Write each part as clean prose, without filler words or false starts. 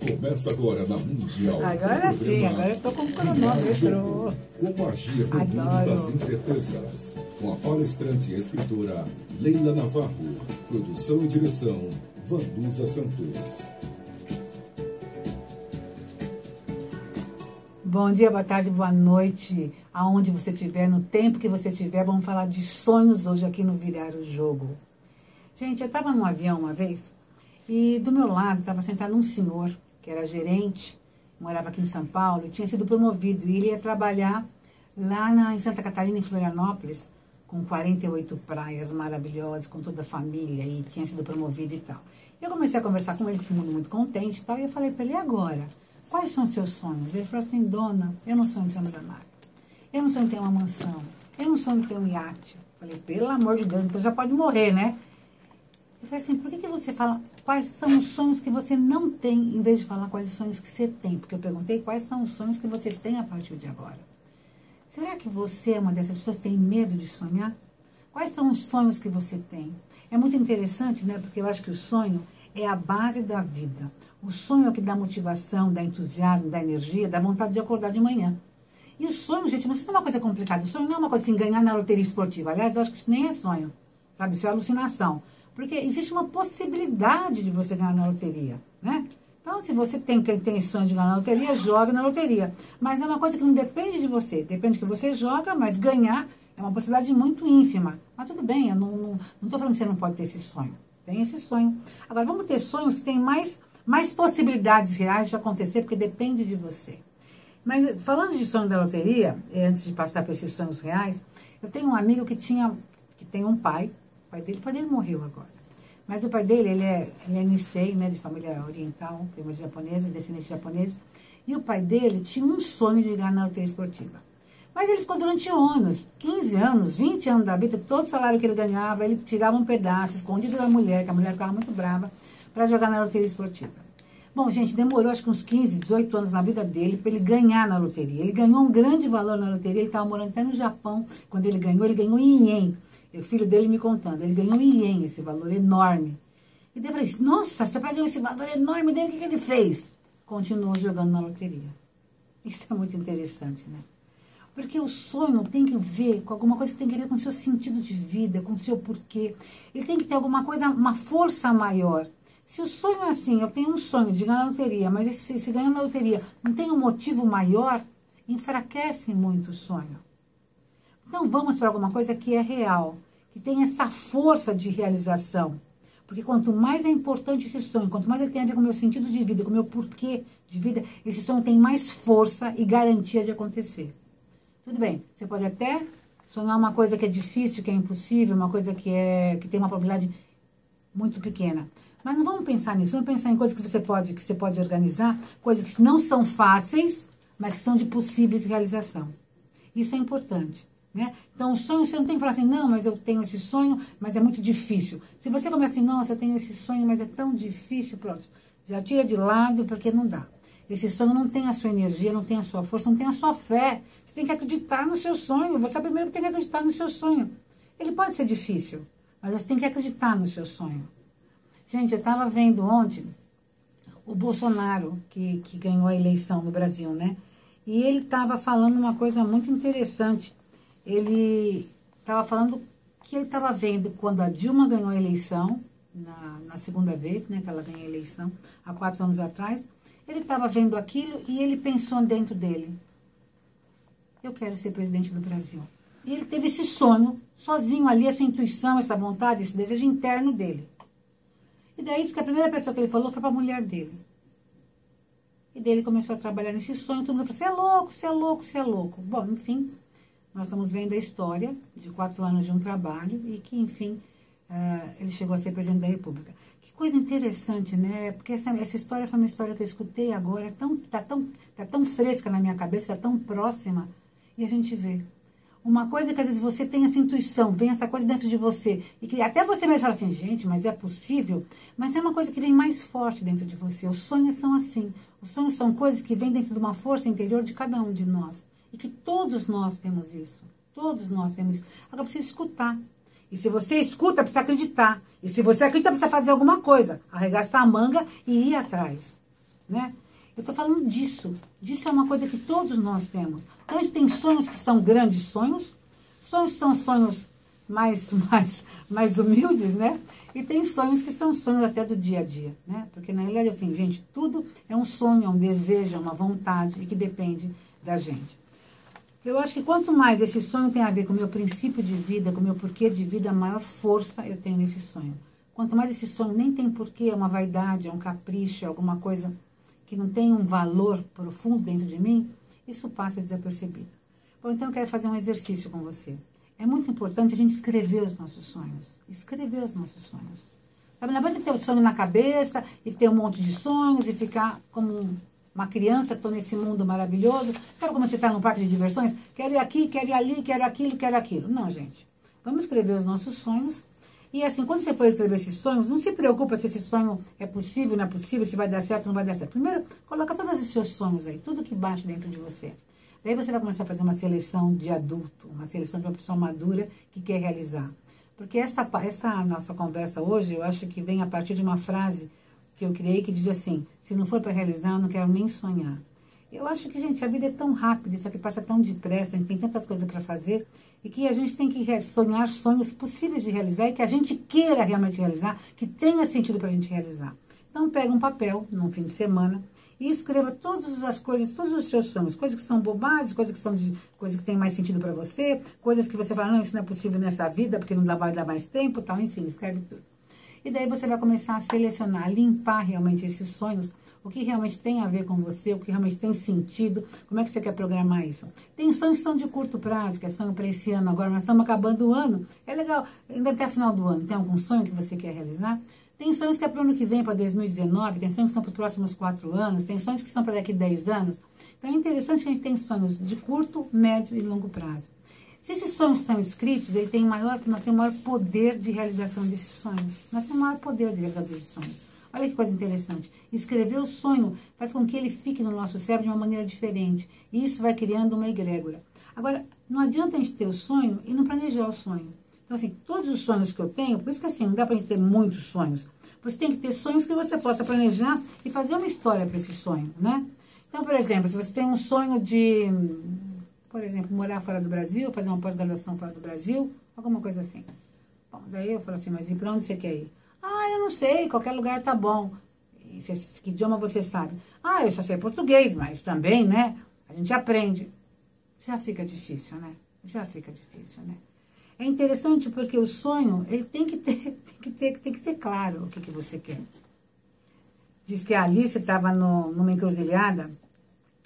Começa agora na Mundial. Agora sim, agora eu tô com o cronômetro. Como agir no mundo das incertezas. Com a palestrante e escritora Leila Navarro. Produção e direção Vanusa Santos. Bom dia, boa tarde, boa noite. Aonde você estiver, no tempo que você estiver, vamos falar de sonhos hoje aqui no Virar o Jogo. Gente, eu estava num avião uma vez e do meu lado estava sentado um senhor que era gerente, morava aqui em São Paulo, tinha sido promovido e ele ia trabalhar lá em Santa Catarina, em Florianópolis, com 48 praias maravilhosas, com toda a família, e tinha sido promovido e tal. Eu comecei a conversar com ele, todo mundo muito contente e tal, e eu falei para ele, e agora? Quais são os seus sonhos? Ele falou assim, dona, eu não sonho em ser milionário, eu não sonho em ter uma mansão, eu não sonho em ter um iate. Eu falei, pelo amor de Deus, então já pode morrer, né? Eu falei assim, por que você fala quais são os sonhos que você não tem, em vez de falar quais os sonhos que você tem? Porque eu perguntei quais são os sonhos que você tem a partir de agora. Será que você é uma dessas pessoas que tem medo de sonhar? Quais são os sonhos que você tem? É muito interessante, né? Porque eu acho que o sonho é a base da vida. O sonho é o que dá motivação, dá entusiasmo, dá energia, dá vontade de acordar de manhã. E o sonho, gente, não é uma coisa complicada. O sonho não é uma coisa assim, ganhar na loteria esportiva. Aliás, eu acho que isso nem é sonho, sabe? Isso é alucinação. Porque existe uma possibilidade de você ganhar na loteria, né? Então, se você tem sonho de ganhar na loteria, joga na loteria. Mas é uma coisa que não depende de você. Depende que você joga, mas ganhar é uma possibilidade muito ínfima. Mas tudo bem, eu não estou falando que você não pode ter esse sonho. Tem esse sonho. Agora, vamos ter sonhos que têm mais possibilidades reais de acontecer, porque depende de você. Mas, falando de sonho da loteria, antes de passar para esses sonhos reais, eu tenho um amigo que tem um pai. O pai dele morreu agora. Mas o pai dele, ele é Nisei, né, de família oriental, família japonesa, descendente japonês. E o pai dele tinha um sonho de ganhar na loteria esportiva. Mas ele ficou durante anos, 15 anos, 20 anos da vida, todo o salário que ele ganhava, ele tirava um pedaço, escondido da mulher, que a mulher ficava muito brava, para jogar na loteria esportiva. Bom, gente, demorou acho que uns 15, 18 anos na vida dele para ele ganhar na loteria. Ele ganhou um grande valor na loteria, ele estava morando até no Japão, quando ele ganhou em ien. O filho dele me contando, ele ganhou em ien esse valor enorme. E daí eu falei, nossa, você ganhou esse valor enorme dele, o que ele fez? Continuou jogando na loteria. Isso é muito interessante, né? Porque o sonho tem que ver com alguma coisa que tem que ver com o seu sentido de vida, com o seu porquê. Ele tem que ter alguma coisa, uma força maior. Se o sonho é assim, eu tenho um sonho de ganhar na loteria, mas se ganhar na loteria não tem um motivo maior, enfraquece muito o sonho. Então vamos para alguma coisa que é real, que tem essa força de realização. Porque quanto mais é importante esse sonho, quanto mais ele tem a ver com o meu sentido de vida, com o meu porquê de vida, esse sonho tem mais força e garantia de acontecer. Tudo bem, você pode até sonhar uma coisa que é difícil, que é impossível, uma coisa que tem uma probabilidade muito pequena. Mas não vamos pensar nisso, vamos pensar em coisas que você pode organizar, coisas que não são fáceis, mas que são de possíveis realização. Isso é importante. Né? Então, o sonho, você não tem que falar assim, não, mas eu tenho esse sonho, mas é muito difícil. Se você começa assim, nossa, eu tenho esse sonho, mas é tão difícil, pronto, já tira de lado, porque não dá. Esse sonho não tem a sua energia, não tem a sua força, não tem a sua fé. Você tem que acreditar no seu sonho, você é o primeiro que tem que acreditar no seu sonho. Ele pode ser difícil, mas você tem que acreditar no seu sonho. Gente, eu estava vendo ontem o Bolsonaro, que ganhou a eleição no Brasil, né? E ele estava falando uma coisa muito interessante. Ele estava falando que ele estava vendo quando a Dilma ganhou a eleição, na segunda vez, né, que ela ganhou a eleição, há 4 anos atrás, ele estava vendo aquilo e ele pensou dentro dele, eu quero ser presidente do Brasil. E ele teve esse sonho, sozinho ali, essa intuição, essa vontade, esse desejo interno dele. E daí diz que a primeira pessoa que ele falou foi para a mulher dele. E daí ele começou a trabalhar nesse sonho, todo mundo falou, você é louco, você é louco, você é louco. Bom, enfim, nós estamos vendo a história de 4 anos de um trabalho e que, enfim, ele chegou a ser presidente da República. Que coisa interessante, né? Porque essa história foi uma história que eu escutei agora, tá tão fresca na minha cabeça, tá tão próxima, e a gente vê. Uma coisa que às vezes você tem essa intuição, vem essa coisa dentro de você, e que até você mesmo fala assim, gente, mas é possível? Mas é uma coisa que vem mais forte dentro de você. Os sonhos são assim. Os sonhos são coisas que vêm dentro de uma força interior de cada um de nós. E que todos nós temos isso. Todos nós temos isso. Agora precisa escutar. E se você escuta, precisa acreditar. E se você acredita, precisa fazer alguma coisa. Arregaçar a manga e ir atrás. né? Eu estou falando disso. Disso é uma coisa que todos nós temos. Então, a gente tem sonhos que são grandes sonhos que são sonhos mais humildes, né? E tem sonhos que são sonhos até do dia a dia, né? Porque, na realidade, assim, gente, tudo é um sonho, é um desejo, é uma vontade e que depende da gente. Eu acho que quanto mais esse sonho tem a ver com o meu princípio de vida, com o meu porquê de vida, maior força eu tenho nesse sonho. Quanto mais esse sonho nem tem porquê, é uma vaidade, é um capricho, é alguma coisa que não tem um valor profundo dentro de mim, isso passa desapercebido. Bom, então eu quero fazer um exercício com você. É muito importante a gente escrever os nossos sonhos. Escrever os nossos sonhos. Sabe, não é ter o sonho na cabeça e ter um monte de sonhos e ficar como uma criança que está nesse mundo maravilhoso. Sabe como você está num parque de diversões? Quero ir aqui, quero ir ali, quero aquilo, quero aquilo. Não, gente. Vamos escrever os nossos sonhos. E assim, quando você for escrever esses sonhos, não se preocupa se esse sonho é possível, não é possível, se vai dar certo ou não vai dar certo. Primeiro, coloca todos os seus sonhos aí, tudo que bate dentro de você. Daí você vai começar a fazer uma seleção de adulto, uma seleção de uma pessoa madura que quer realizar. Porque essa nossa conversa hoje, eu acho que vem a partir de uma frase que eu criei que diz assim, se não for para realizar, eu não quero nem sonhar. Eu acho que, gente, a vida é tão rápida, isso aqui passa tão depressa, a gente tem tantas coisas para fazer, e que a gente tem que sonhar sonhos possíveis de realizar e que a gente queira realmente realizar, que tenha sentido para a gente realizar. Então, pega um papel, num fim de semana, e escreva todas as coisas, todos os seus sonhos, coisas que são bobagens, coisas que têm mais sentido para você, coisas que você fala, não, isso não é possível nessa vida, porque não vai dar mais tempo, tal, enfim, escreve tudo. E daí você vai começar a selecionar, a limpar realmente esses sonhos, o que realmente tem a ver com você, o que realmente tem sentido, como é que você quer programar isso. Tem sonhos que são de curto prazo, que é sonho para esse ano, agora nós estamos acabando o ano, é legal, ainda até o final do ano, tem algum sonho que você quer realizar? Tem sonhos que é para o ano que vem, para 2019, tem sonhos que são para os próximos 4 anos, tem sonhos que são para daqui a 10 anos. Então é interessante que a gente tem sonhos de curto, médio e longo prazo. Se esses sonhos estão escritos, nós temos o maior poder de realização desses sonhos. Nós temos o maior poder de realização desses sonhos. Olha que coisa interessante. Escrever o sonho faz com que ele fique no nosso cérebro de uma maneira diferente. E isso vai criando uma egrégora. Agora, não adianta a gente ter o sonho e não planejar o sonho. Então, assim, todos os sonhos que eu tenho, por isso que assim, não dá pra gente ter muitos sonhos. Você tem que ter sonhos que você possa planejar e fazer uma história para esse sonho, né? Então, por exemplo, se você tem um sonho de, por exemplo, morar fora do Brasil, fazer uma pós-graduação fora do Brasil, alguma coisa assim. Bom, daí eu falo assim, mas e para onde você quer ir? Ah, eu não sei, qualquer lugar tá bom. E que idioma você sabe? Ah, eu só sei português, mas também, né? A gente aprende. Já fica difícil, né? Já fica difícil, né? É interessante porque o sonho, ele tem que ter claro o que você quer. Diz que a Alice estava numa encruzilhada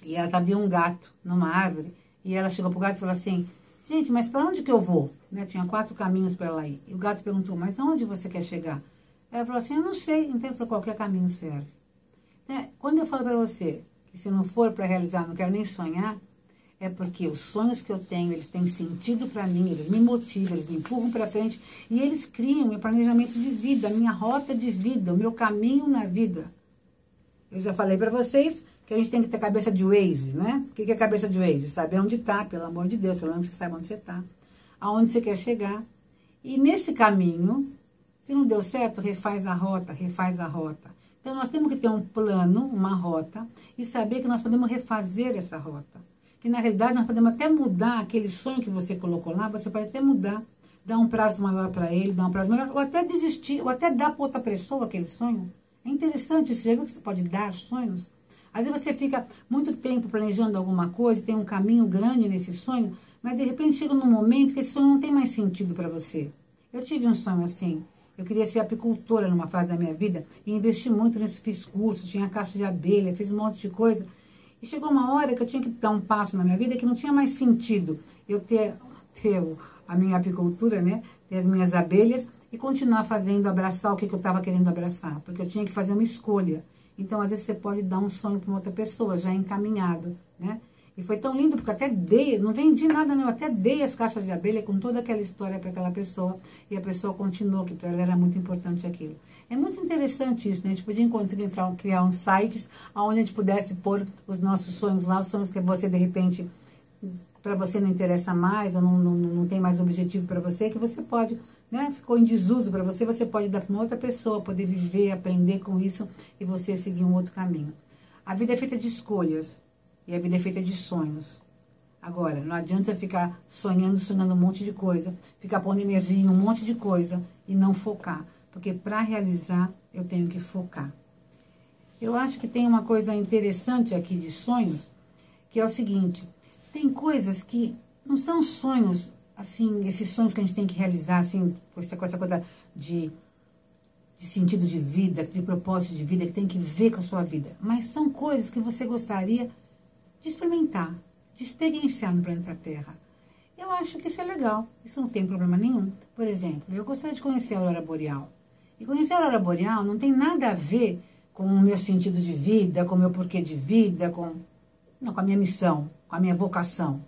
e ela via um gato numa árvore e ela chegou pro gato e falou assim, gente, mas para onde que eu vou? Né? Tinha 4 caminhos para ela ir. E o gato perguntou, mas aonde você quer chegar? Ela falou assim, eu não sei, então para qualquer caminho serve. Quando eu falo para você que se não for para realizar, não quero nem sonhar, é porque os sonhos que eu tenho, eles têm sentido para mim, eles me motivam, eles me empurram para frente e eles criam meu planejamento de vida, a minha rota de vida, o meu caminho na vida. Eu já falei para vocês que a gente tem que ter cabeça de Waze, né? O que é cabeça de Waze? Saber onde está, pelo amor de Deus, pelo menos que saiba onde você está, aonde você quer chegar. E nesse caminho, se não deu certo, refaz a rota, refaz a rota. Então, nós temos que ter um plano, uma rota, e saber que nós podemos refazer essa rota. Que, na realidade, nós podemos até mudar aquele sonho que você colocou lá, você pode até mudar, dar um prazo maior para ele, dar um prazo maior, ou até desistir, ou até dar para outra pessoa aquele sonho. É interessante, você já viu que você pode dar sonhos? Às vezes você fica muito tempo planejando alguma coisa, tem um caminho grande nesse sonho, mas de repente chega num momento que esse sonho não tem mais sentido para você. Eu tive um sonho assim. Eu queria ser apicultora numa fase da minha vida e investi muito nisso, fiz cursos, tinha caixa de abelha, fiz um monte de coisa. E chegou uma hora que eu tinha que dar um passo na minha vida que não tinha mais sentido eu ter a minha apicultura, né? Ter as minhas abelhas e continuar fazendo, abraçar o que eu estava querendo abraçar. Porque eu tinha que fazer uma escolha. Então, às vezes, você pode dar um sonho para uma outra pessoa, já encaminhado, né? E foi tão lindo, porque até dei, não vendi nada não, até dei as caixas de abelha com toda aquela história para aquela pessoa, e a pessoa continuou, que para ela era muito importante aquilo. É muito interessante isso, né? A gente podia criar uns sites onde a gente pudesse pôr os nossos sonhos lá, os sonhos que você, de repente, para você não interessa mais, ou não tem mais objetivo para você, que você pode, né? Ficou em desuso para você pode dar para uma outra pessoa, poder viver, aprender com isso, e você seguir um outro caminho. A vida é feita de escolhas e a vida é feita de sonhos. Agora, não adianta ficar sonhando um monte de coisa, ficar pondo energia em um monte de coisa e não focar. Porque para realizar, eu tenho que focar. Eu acho que tem uma coisa interessante aqui de sonhos, que é o seguinte, tem coisas que não são sonhos, assim, esses sonhos que a gente tem que realizar, assim, com essa coisa de sentido de vida, de propósito de vida, que tem que ver com a sua vida. Mas são coisas que você gostaria de experimentar, de experienciar no planeta Terra. Eu acho que isso é legal, isso não tem problema nenhum. Por exemplo, eu gostaria de conhecer a Aurora Boreal. E conhecer a Aurora Boreal não tem nada a ver com o meu sentido de vida, com o meu porquê de vida, com a minha missão, com a minha vocação.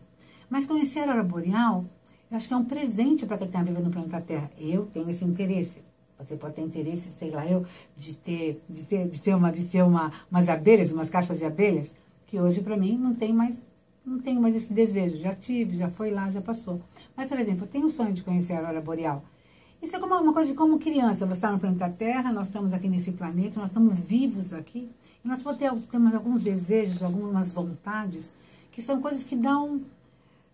Mas conhecer a Aurora Boreal, eu acho que é um presente para quem está vivendo no planeta Terra. Eu tenho esse interesse. Você pode ter interesse, sei lá, de ter umas abelhas, umas caixas de abelhas, que hoje para mim não tenho mais esse desejo. Já tive, já foi lá, já passou. Mas, por exemplo, eu tenho o sonho de conhecer a Aurora Boreal. Isso é como uma coisa como criança. Você está no planeta Terra, nós estamos aqui nesse planeta, nós estamos vivos aqui. E nós temos alguns desejos, algumas vontades, que são coisas que dão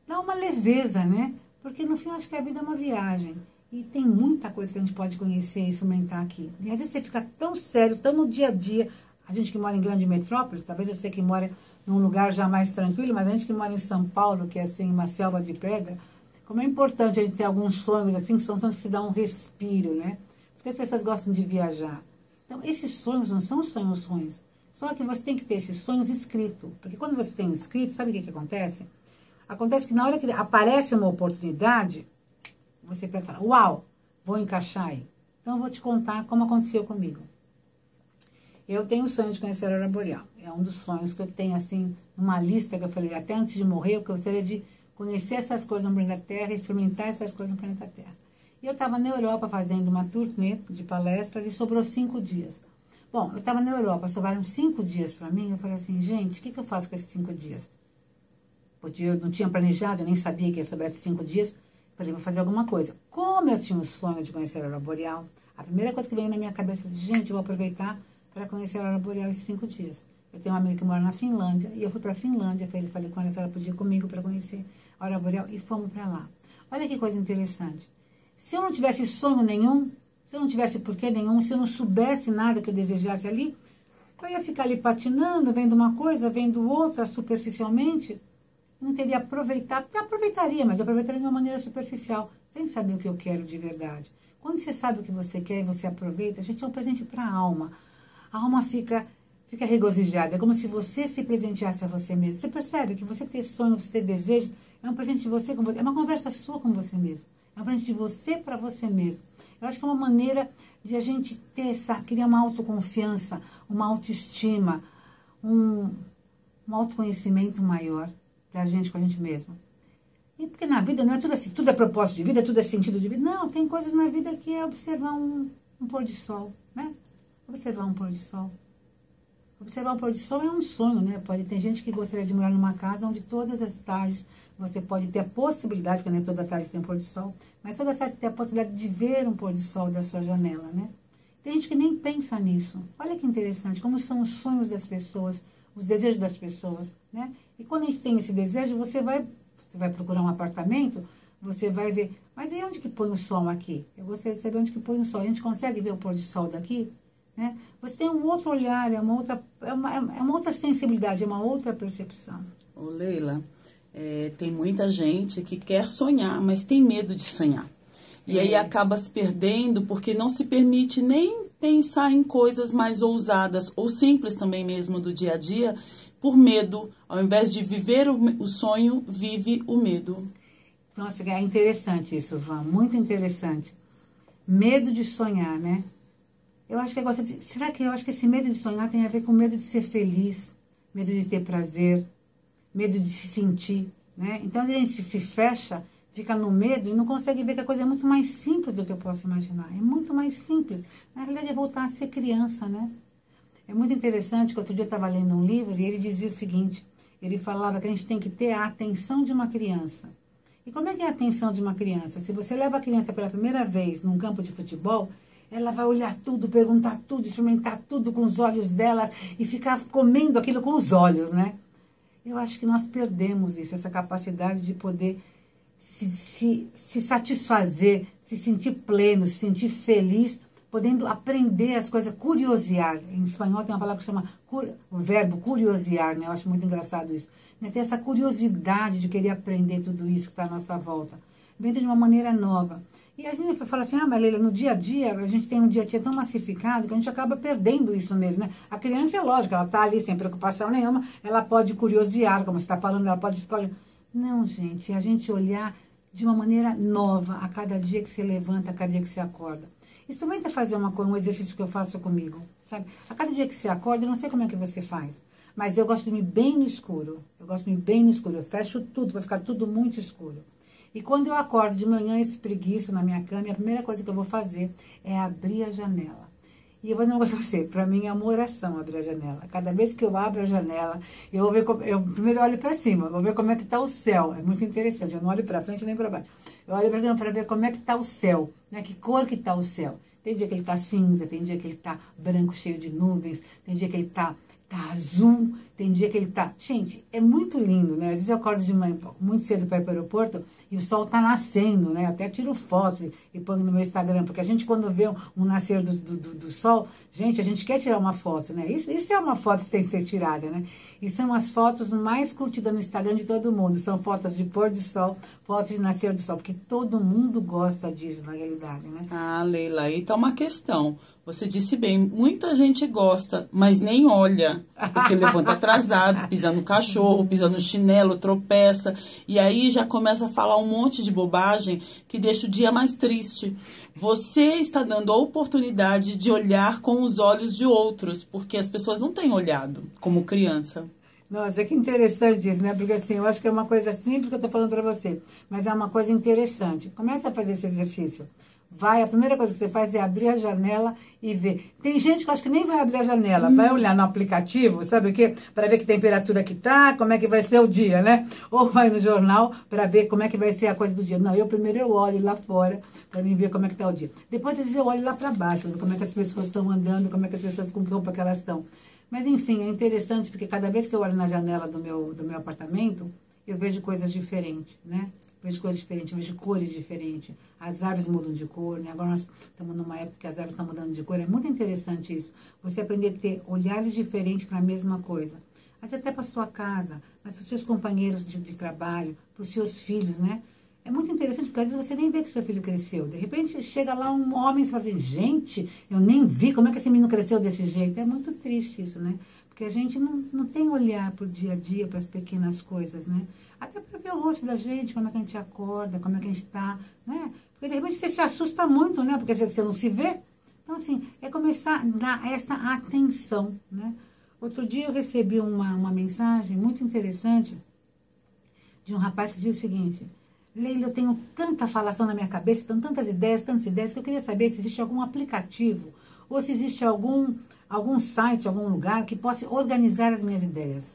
uma leveza, né? Porque no fim eu acho que a vida é uma viagem. E tem muita coisa que a gente pode conhecer e experimentar aqui. E às vezes você fica tão sério, tão no dia a dia. A gente que mora em grande metrópole, talvez você que mora num lugar já mais tranquilo, mas a gente que mora em São Paulo, que é assim, uma selva de pedra, como é importante a gente ter alguns sonhos, assim, que são sonhos que se dão um respiro, né? Porque as pessoas gostam de viajar. Então, esses sonhos não são sonhos. Só que você tem que ter esses sonhos escritos. Porque quando você tem escrito, sabe o que acontece? Acontece que na hora que aparece uma oportunidade, você pode falar, uau, vou encaixar aí. Então, eu vou te contar como aconteceu comigo. Eu tenho o sonho de conhecer a Aurora Boreal. É um dos sonhos que eu tenho, assim, numa lista que eu falei, até antes de morrer, eu gostaria de conhecer essas coisas no planeta Terra, experimentar essas coisas no planeta Terra. E eu estava na Europa fazendo uma turnê de palestras e sobrou 5 dias. Bom, eu estava na Europa, sobraram 5 dias para mim, eu falei assim, gente, o que eu faço com esses 5 dias? Porque eu não tinha planejado, eu nem sabia que ia sobrar esses 5 dias. Falei, vou fazer alguma coisa. Como eu tinha um sonho de conhecer a Aurora Boreal, a primeira coisa que veio na minha cabeça, eu falei, gente, eu vou aproveitar para conhecer a Aurora Boreal esses 5 dias. Eu tenho uma amiga que mora na Finlândia, e eu fui para a Finlândia, falei com ela se ela podia ir comigo para conhecer a Aurora Boreal, e fomos para lá. Olha que coisa interessante. Se eu não tivesse sonho nenhum, se eu não tivesse porquê nenhum, se eu não soubesse nada que eu desejasse ali, eu ia ficar ali patinando, vendo uma coisa, vendo outra superficialmente, não teria aproveitado, até aproveitaria, mas eu aproveitaria de uma maneira superficial, sem saber o que eu quero de verdade. Quando você sabe o que você quer e você aproveita, a gente é um presente para a alma. A alma fica regozijada, é como se você se presenteasse a você mesmo. Você percebe que você ter sonhos, você ter desejos, é um presente de você com você, é uma conversa sua com você mesmo. É um presente de você para você mesmo. Eu acho que é uma maneira de a gente criar uma autoconfiança, uma autoestima, um autoconhecimento maior da gente com a gente mesmo. E porque na vida não é tudo assim, tudo é propósito de vida, tudo é sentido de vida. Não, tem coisas na vida que é observar um pôr de sol, né? Observar um pôr de sol. Observar um pôr de sol é um sonho, né? Ter gente que gostaria de morar numa casa onde todas as tardes você pode ter a possibilidade, porque nem toda tarde tem um pôr de sol, mas toda tarde você tem a possibilidade de ver um pôr de sol da sua janela, né? Tem gente que nem pensa nisso. Olha que interessante, como são os sonhos das pessoas, os desejos das pessoas, né? E quando a gente tem esse desejo, você vai procurar um apartamento, você vai ver, mas e onde que põe o sol aqui? Eu gostaria de saber onde que põe o sol. A gente consegue ver o pôr de sol daqui? Né? Você tem um outro olhar, é uma outra sensibilidade, é uma outra percepção. Ô Leila, tem muita gente que quer sonhar, mas tem medo de sonhar. E aí acaba se perdendo porque não se permite nem pensar em coisas mais ousadas ou simples também mesmo do dia a dia, por medo. Ao invés de viver o sonho, vive o medo. Nossa, é interessante isso, Van, muito interessante. Medo de sonhar, né? Eu acho que eu acho que esse medo de sonhar tem a ver com medo de ser feliz, medo de ter prazer, medo de se sentir, né? Então a gente se fecha, fica no medo e não consegue ver que a coisa é muito mais simples do que eu posso imaginar. É muito mais simples. Na realidade é voltar a ser criança, né? É muito interessante que outro dia eu estava lendo um livro e ele dizia o seguinte, ele falava que a gente tem que ter a atenção de uma criança. E como é que é a atenção de uma criança? Se você leva a criança pela primeira vez num campo de futebol, ela vai olhar tudo, perguntar tudo, experimentar tudo com os olhos dela e ficar comendo aquilo com os olhos, né? Eu acho que nós perdemos isso, essa capacidade de poder se satisfazer, se sentir pleno, se sentir feliz, podendo aprender as coisas, curiosear. Em espanhol tem uma palavra que chama, o verbo curiosear, né? Eu acho muito engraçado isso. Né? Ter essa curiosidade de querer aprender tudo isso que está à nossa volta. Vem de uma maneira nova. E a gente fala assim, mas Leila, no dia a dia, a gente tem um dia a dia tão massificado que a gente acaba perdendo isso mesmo, né? A criança é lógico, ela está ali sem preocupação nenhuma, ela pode curiosear, como você está falando, ela pode ficar... Não, gente, é a gente olhar de uma maneira nova a cada dia que você levanta, a cada dia que você acorda. Experimenta fazer um exercício que eu faço comigo, sabe? A cada dia que você acorda, eu não sei como é que você faz, mas eu gosto de dormir bem no escuro. Eu fecho tudo, para ficar tudo muito escuro. E quando eu acordo de manhã, esse preguiço na minha cama, a primeira coisa que eu vou fazer é abrir a janela. E eu vou dizer pra você, para mim é uma oração abrir a janela. Cada vez que eu abro a janela, eu vou ver, eu primeiro olho para cima, vou ver como é que está o céu. É muito interessante, eu não olho para frente nem para baixo. Eu olho para cima para ver como é que está o céu, né? Que cor que está o céu. Tem dia que ele está cinza, tem dia que ele está branco, cheio de nuvens, tem dia que ele está azul, tem dia que ele tá... Gente, é muito lindo, né? Às vezes eu acordo de manhã muito cedo para ir para o aeroporto e o sol tá nascendo, né? Até tiro fotos e ponho no meu Instagram, porque a gente quando vê um nascer do sol, gente, a gente quer tirar uma foto, né? Isso é uma foto que tem que ser tirada, né? E são as fotos mais curtidas no Instagram de todo mundo. São fotos de pôr do sol, fotos de nascer do sol, porque todo mundo gosta disso na realidade, né? Ah, Leila, aí tá uma questão. Você disse bem, muita gente gosta, mas nem olha, porque levanta atrasado, pisa no cachorro, pisa no chinelo, tropeça, e aí já começa a falar um monte de bobagem que deixa o dia mais triste. Você está dando a oportunidade de olhar com os olhos de outros, porque as pessoas não têm olhado como criança. Nossa, que interessante isso, né? Porque assim, eu acho que é uma coisa simples que eu tô falando para você, mas é uma coisa interessante. Começa a fazer esse exercício. A primeira coisa que você faz é abrir a janela e ver. Tem gente que eu acho que nem vai abrir a janela, vai olhar no aplicativo, sabe o quê? Para ver que temperatura que tá, como é que vai ser o dia, né? Ou vai no jornal para ver como é que vai ser a coisa do dia. Não, primeiro eu olho lá fora para mim ver como é que tá o dia. Depois eu olho lá para baixo, como é que as pessoas estão andando, como é que as pessoas, com que roupa que elas estão. Mas enfim, é interessante porque cada vez que eu olho na janela do meu apartamento, eu vejo coisas diferentes, né? Vejo coisas diferentes, vejo cores diferentes. As árvores mudam de cor, né? Agora nós estamos numa época que as árvores estão mudando de cor. É muito interessante isso. Você aprender a ter olhares diferentes para a mesma coisa. Até para a sua casa, para os seus companheiros de trabalho, para os seus filhos, né? É muito interessante, porque às vezes você nem vê que seu filho cresceu. De repente chega lá um homem e fala assim, gente, eu nem vi como é que esse menino cresceu desse jeito. É muito triste isso, né? Porque a gente não tem olhar para o dia a dia, para as pequenas coisas, né? Até para ver o rosto da gente, como é que a gente acorda, como é que a gente está, né? Porque de repente você se assusta muito, né? Porque você não se vê. Então, assim, é começar a dar essa atenção, né? Outro dia eu recebi uma mensagem muito interessante de um rapaz que dizia o seguinte, Leila, eu tenho tanta falação na minha cabeça, tantas ideias, que eu queria saber se existe algum aplicativo ou se existe algum site, algum lugar que possa organizar as minhas ideias.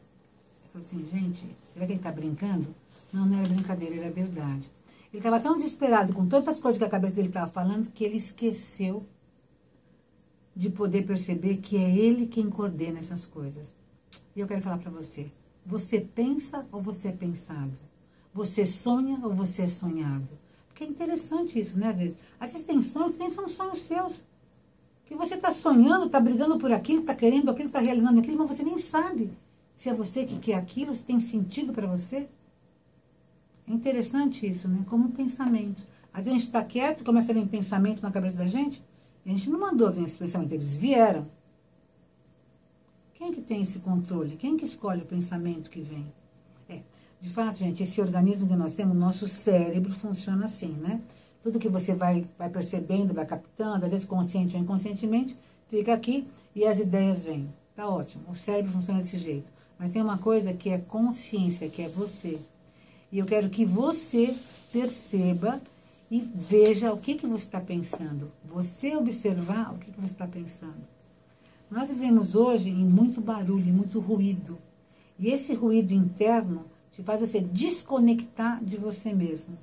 Eu falei assim, gente, será que ele está brincando? Não, não era brincadeira, era verdade. Ele estava tão desesperado com tantas coisas que a cabeça dele estava falando que ele esqueceu de poder perceber que é ele quem coordena essas coisas. E eu quero falar para você, você pensa ou você é pensado? Você sonha ou você é sonhado? Porque é interessante isso, né, às vezes tem sonhos que nem são sonhos seus. Que você está sonhando, está brigando por aquilo, está querendo aquilo, está realizando aquilo, mas você nem sabe se é você que quer aquilo, se tem sentido para você. É interessante isso, né? Como pensamentos. Às vezes a gente está quieto, começa a vir pensamentos na cabeça da gente, e a gente não mandou vir esses pensamentos, eles vieram. Quem que tem esse controle? Quem que escolhe o pensamento que vem? De fato, gente, esse organismo que nós temos, nosso cérebro funciona assim, né? Tudo que você vai percebendo, vai captando, às vezes consciente ou inconscientemente, fica aqui e as ideias vêm. Tá ótimo, o cérebro funciona desse jeito. Mas tem uma coisa que é consciência, que é você. E eu quero que você perceba e veja o que você está pensando. Você observar o que você está pensando. Nós vivemos hoje em muito barulho, em muito ruído. E esse ruído interno te faz você desconectar de você mesmo.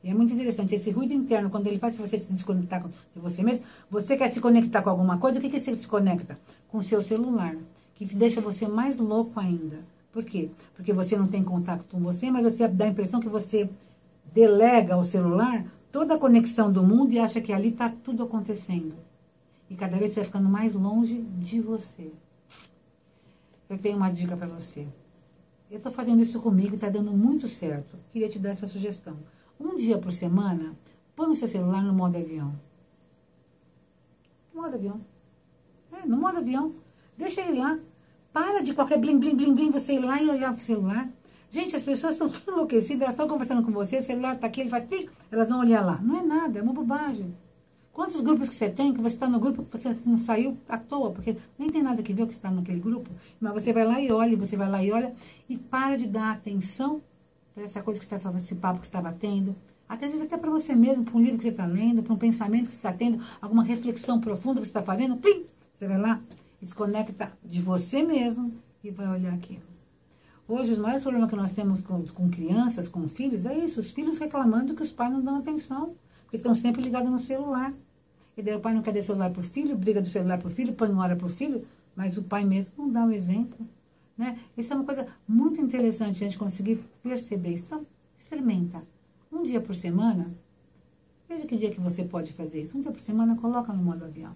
E é muito interessante, esse ruído interno, quando ele faz você se desconectar de você mesmo, você quer se conectar com alguma coisa, o que você se conecta? Com o seu celular, que deixa você mais louco ainda. Por quê? Porque você não tem contato com você, mas você dá a impressão que você delega ao celular toda a conexão do mundo e acha que ali está tudo acontecendo. E cada vez você vai ficando mais longe de você. Eu tenho uma dica para você. Eu estou fazendo isso comigo e está dando muito certo. Queria te dar essa sugestão. Um dia por semana, põe o seu celular no modo avião. No modo avião. No modo avião. Deixa ele lá. Para de qualquer blim, blim, blim, blim, você ir lá e olhar pro celular. Gente, as pessoas estão tudo enlouquecidas, elas estão conversando com você, o celular está aqui, ele faz tim, elas vão olhar lá. Não é nada, é uma bobagem. Quantos grupos que você tem, que você está no grupo, que você não saiu à toa, porque nem tem nada que ver o que está naquele grupo, mas você vai lá e olha, você vai lá e olha, e para de dar atenção para essa coisa que você está, esse papo que você estava tendo, até às vezes até para você mesmo, para um livro que você está lendo, para um pensamento que você está tendo, alguma reflexão profunda que você está fazendo, plim, você vai lá e desconecta de você mesmo e vai olhar aquilo. Hoje, os maiores problemas que nós temos com crianças, com filhos, é isso, os filhos reclamando que os pais não dão atenção, porque estão sempre ligados no celular. E daí o pai não quer dar celular para o filho, briga do celular para o filho, põe hora para o filho, mas o pai mesmo não dá o exemplo. Né? Isso é uma coisa muito interessante, a gente conseguir perceber isso. Então, experimenta. Um dia por semana, veja que dia que você pode fazer isso. Um dia por semana, coloca no modo avião.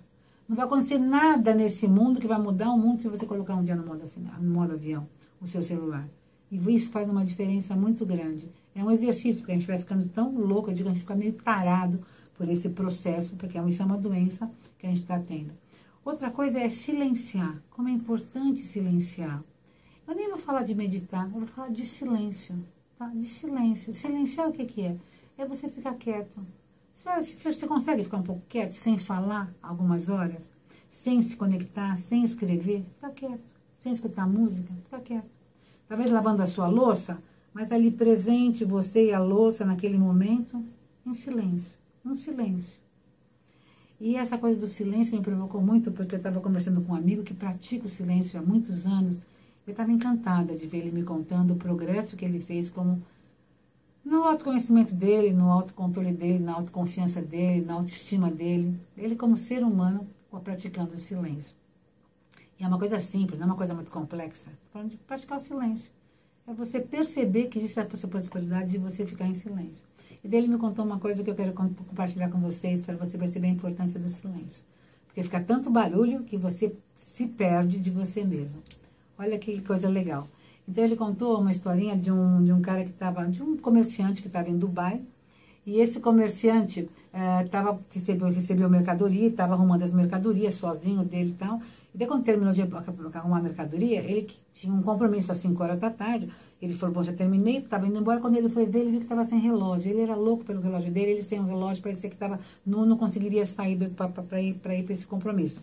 Não vai acontecer nada nesse mundo que vai mudar o mundo se você colocar um dia no modo avião, o seu celular. E isso faz uma diferença muito grande. É um exercício, porque a gente vai ficando tão louco, a gente fica meio tarado por esse processo, porque isso é uma doença que a gente está tendo. Outra coisa é silenciar. Como é importante silenciar. Eu nem vou falar de meditar, eu vou falar de silêncio. Tá? De silêncio. Silenciar o que é? É você ficar quieto. Você consegue ficar um pouco quieto, sem falar algumas horas? Sem se conectar, sem escrever? Fica quieto. Sem escutar música? Fica quieto. Talvez lavando a sua louça, mas ali presente, você e a louça naquele momento, em silêncio. Um silêncio. E essa coisa do silêncio me provocou muito, porque eu estava conversando com um amigo que pratica o silêncio há muitos anos. Eu estava encantada de ver ele me contando o progresso que ele fez como no autoconhecimento dele, no autocontrole dele, na autoconfiança dele, na autoestima dele. Ele como ser humano praticando o silêncio. E é uma coisa simples, não é uma coisa muito complexa. Falando de praticar o silêncio. É você perceber que existe essa possibilidade de você ficar em silêncio. E daí ele me contou uma coisa que eu quero compartilhar com vocês, para você perceber a importância do silêncio. Porque fica tanto barulho que você se perde de você mesmo. Olha que coisa legal. Então ele contou uma historinha de um cara que estava, de um comerciante que estava em Dubai. E esse comerciante recebeu mercadoria, estava arrumando as mercadorias sozinho dele e tal. E daí quando terminou de arrumar a mercadoria, ele tinha um compromisso às 5 horas da tarde. Ele falou, bom, já terminei, estava indo embora. Quando ele foi ver, ele viu que estava sem relógio. Ele era louco pelo relógio dele, ele sem um relógio, parecia que não conseguiria sair para ir para esse compromisso.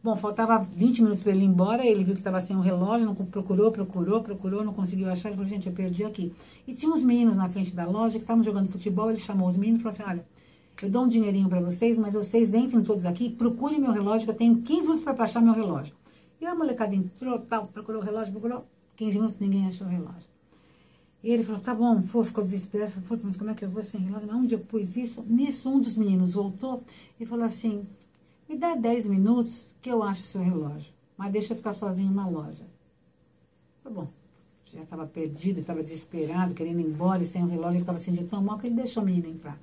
Bom, faltava 20 minutos para ele ir embora, ele viu que estava sem um relógio, não procurou, não conseguiu achar. Ele falou, gente, eu perdi aqui. E tinha uns meninos na frente da loja que estavam jogando futebol, ele chamou os meninos e falou assim, olha, eu dou um dinheirinho para vocês, mas vocês entrem todos aqui, procurem meu relógio, que eu tenho 15 minutos para achar meu relógio. E a molecada entrou, tal, procurou o relógio, 15 minutos, ninguém achou o relógio. E ele falou, tá bom, ficou desesperado, falou, mas como é que eu vou sem relógio? Onde eu pus isso? Nisso, um dos meninos voltou e falou assim, me dá 10 minutos que eu acho o seu relógio, mas deixa eu ficar sozinho na loja. Tá bom, já estava perdido, estava desesperado, querendo ir embora, e sem o relógio, ele estava sentindo tão mal que ele deixou o menino entrar.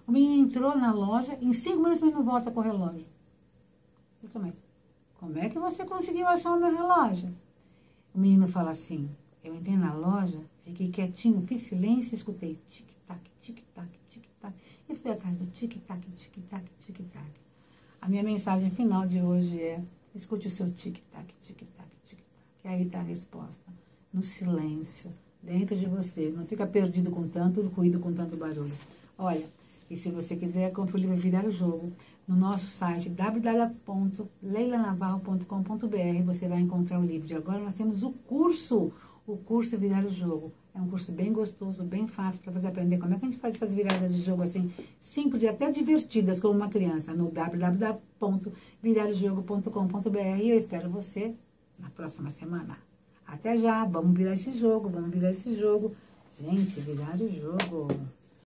O menino entrou na loja, em 5 minutos o menino volta com o relógio. Eu falei, mas como é que você conseguiu achar o meu relógio? O menino fala assim, eu entrei na loja, fiquei quietinho, fiz silêncio e escutei tic-tac, tic-tac, tic-tac. E fui atrás do tic-tac, tic-tac, tic-tac. A minha mensagem final de hoje é, escute o seu tic-tac, tic-tac, tic-tac. Que aí está a resposta. No silêncio, dentro de você. Não fica perdido com tanto ruído, com tanto barulho. Olha, e se você quiser, compre o livro Virar o Jogo. No nosso site www.leilanavarro.com.br você vai encontrar o livro. E agora nós temos o curso Virar o Jogo. É um curso bem gostoso, bem fácil para você aprender como é que a gente faz essas viradas de jogo assim, simples e até divertidas como uma criança, no www.virarojogo.com.br. E eu espero você na próxima semana. Até já, vamos virar esse jogo, Gente, virar o jogo.